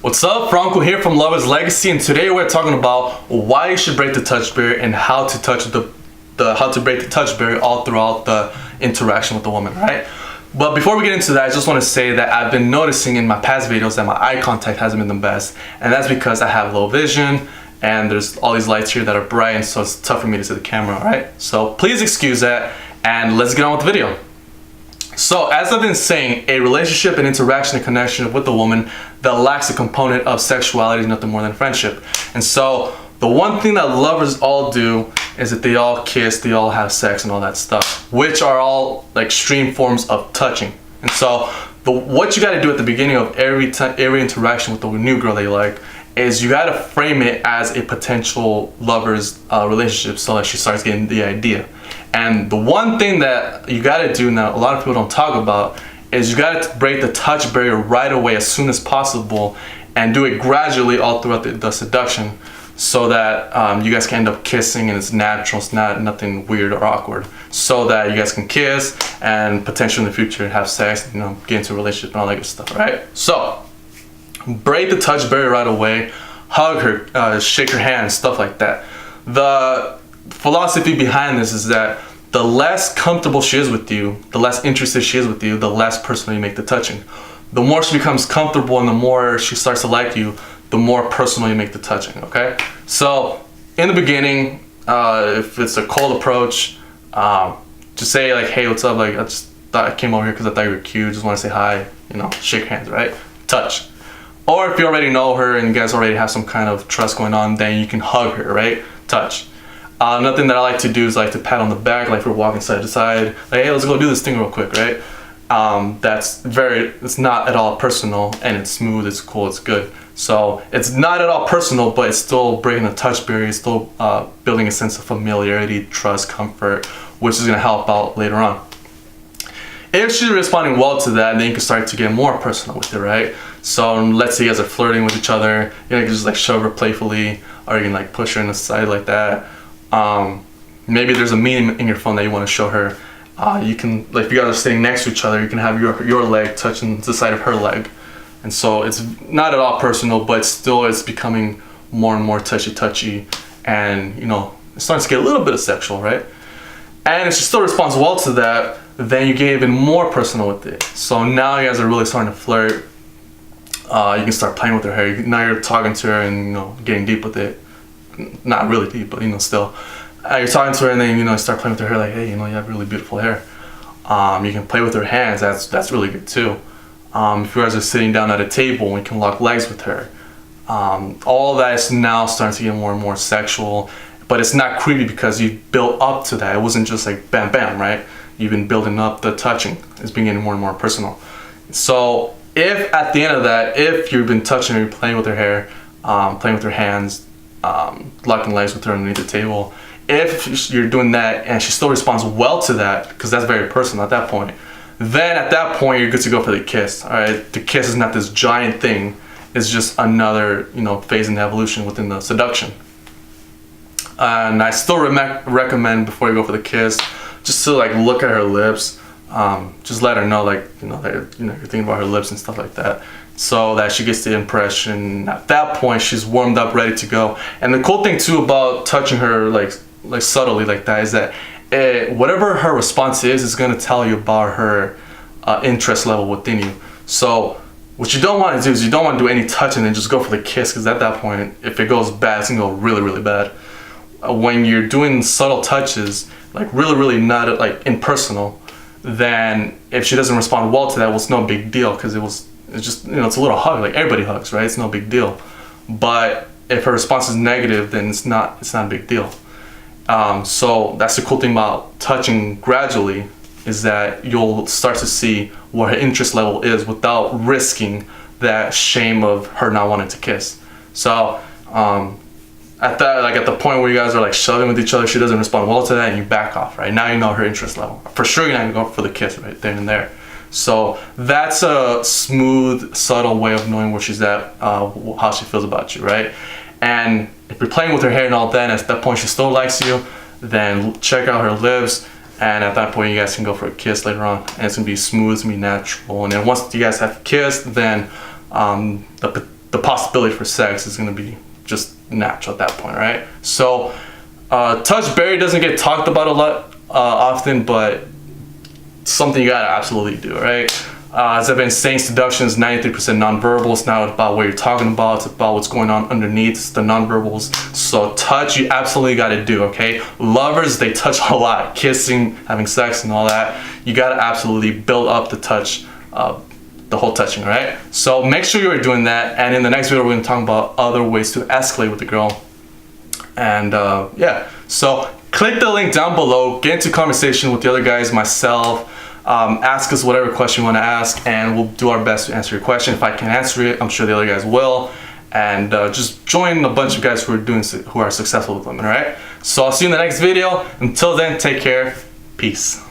What's up, Franco here from Lovers Legacy, and today we're talking about why you should break the touch barrier and how to touch how to break the touch barrier all throughout the interaction with the woman, right? But before we get into that, I just want to say that I've been noticing in my past videos that my eye contact hasn't been the best, and that's because I have low vision and there's all these lights here that are bright, and so it's tough for me to see the camera, right? So please excuse that, and let's get on with the video. So, as I've been saying, a relationship and interaction and connection with a woman that lacks a component of sexuality is nothing more than friendship. And so, the one thing that lovers all do is that they all kiss, they all have sex and all that stuff, which are all like extreme forms of touching. And so, what you gotta do at the beginning of every interaction with the new girl that you like is you gotta frame it as a potential lover's relationship so that she starts getting the idea. And the one thing that you gotta do now, a lot of people don't talk about, is you gotta break the touch barrier right away as soon as possible and do it gradually all throughout the seduction so that you guys can end up kissing and it's natural, it's not nothing weird or awkward, so that you guys can kiss and potentially in the future have sex, you know, get into a relationship and all that good stuff, right? So, break the touch barrier right away, hug her, shake her hand, stuff like that. The philosophy behind this is that the less comfortable she is with you, the less interested she is with you, the less personal you make the touching. The more she becomes comfortable and the more she starts to like you, the more personal you make the touching, okay? So, in the beginning, if it's a cold approach, just say like, hey, what's up? Like, I came over here because I thought you were cute, just want to say hi, you know, shake hands, right? Touch. Or if you already know her and you guys already have some kind of trust going on, then you can hug her, right? Touch. Nothing that I like to do is like to pat on the back, like we're walking side to side, like, hey, let's go do this thing real quick, right? It's not at all personal, and it's smooth, it's cool, it's good. So it's not at all personal, but it's still breaking the touch barrier, it's still building a sense of familiarity, trust, comfort, which is gonna help out later on. If she's responding well to that, then you can start to get more personal with it, right? So let's say you guys are flirting with each other, you can just like shove her playfully, or you can like push her in the side like that. Maybe there's a meme in your phone that you want to show her. You can, like, if you guys are sitting next to each other, you can have your leg touching the side of her leg. And so it's not at all personal, but still it's becoming more and more touchy, and you know, it's starting to get a little bit of sexual, right? And if she still responds well to that, then you get even more personal with it. So now you guys are really starting to flirt. You can start playing with her hair. Now you're talking to her and, you know, getting deep with it. Not really deep, but, you know, still. You're talking to her and then, you know, start playing with her hair like, hey, you know, you have really beautiful hair. You can play with her hands. That's really good too. If you guys are sitting down at a table, you can lock legs with her. All that is now starting to get more and more sexual, but it's not creepy because you built up to that. It wasn't just like bam, bam, right? You've been building up the touching. It's been getting more and more personal. So if at the end of that, if you've been touching her, playing with her hair, playing with her hands, locking legs with her underneath the table, if you're doing that and she still responds well to that, because that's very personal at that point, then at that point you're good to go for the kiss. All right, the kiss is not this giant thing. It's just another, you know, phase in the evolution within the seduction. And I still recommend before you go for the kiss, just to like look at her lips, just let her know, like, you know, that you're thinking about her lips and stuff like that, so that she gets the impression. At that point, she's warmed up, ready to go. And the cool thing too about touching her like subtly like that is that whatever her response is going to tell you about her interest level within you. So what you don't want to do is you don't want to do any touching and just go for the kiss, because at that point, if it goes bad, it's gonna go really, really bad. When you're doing subtle touches, like really not like impersonal, then if she doesn't respond well to that, well, it's no big deal, because it's just, you know, it's a little hug, like everybody hugs, right? It's no big deal. But if her response is negative, then it's not a big deal. So that's the cool thing about touching gradually, is that you'll start to see what her interest level is without risking that shame of her not wanting to kiss. So at the point where you guys are like shoving with each other, she doesn't respond well to that, and you back off, right? Now you know her interest level. For sure you're not gonna go for the kiss right then and there. So that's a smooth, subtle way of knowing where she's at, how she feels about you, right? And if you're playing with her hair and all that, and at that point she still likes you, then check out her lips, and at that point you guys can go for a kiss later on, and it's gonna be smooth, it's gonna be natural. And then once you guys have kissed, then the possibility for sex is going to be just natural at that point, right? So touch barrier doesn't get talked about a lot often, but something you gotta absolutely do, right? As I've been saying, seduction is 93% nonverbal. It's not about what you're talking about, it's about what's going on underneath. It's the nonverbals. So touch, you absolutely gotta do, okay? Lovers, they touch a lot, kissing, having sex and all that. You gotta absolutely build up the touch, the whole touching, right? So make sure you're doing that, and in the next video we're gonna talk about other ways to escalate with the girl. And yeah, so click the link down below, get into conversation with the other guys, myself. Ask us whatever question you want to ask, and we'll do our best to answer your question. If I can answer it, I'm sure the other guys will. And just join a bunch of guys who are successful with women. All right. So I'll see you in the next video. Until then, take care. Peace.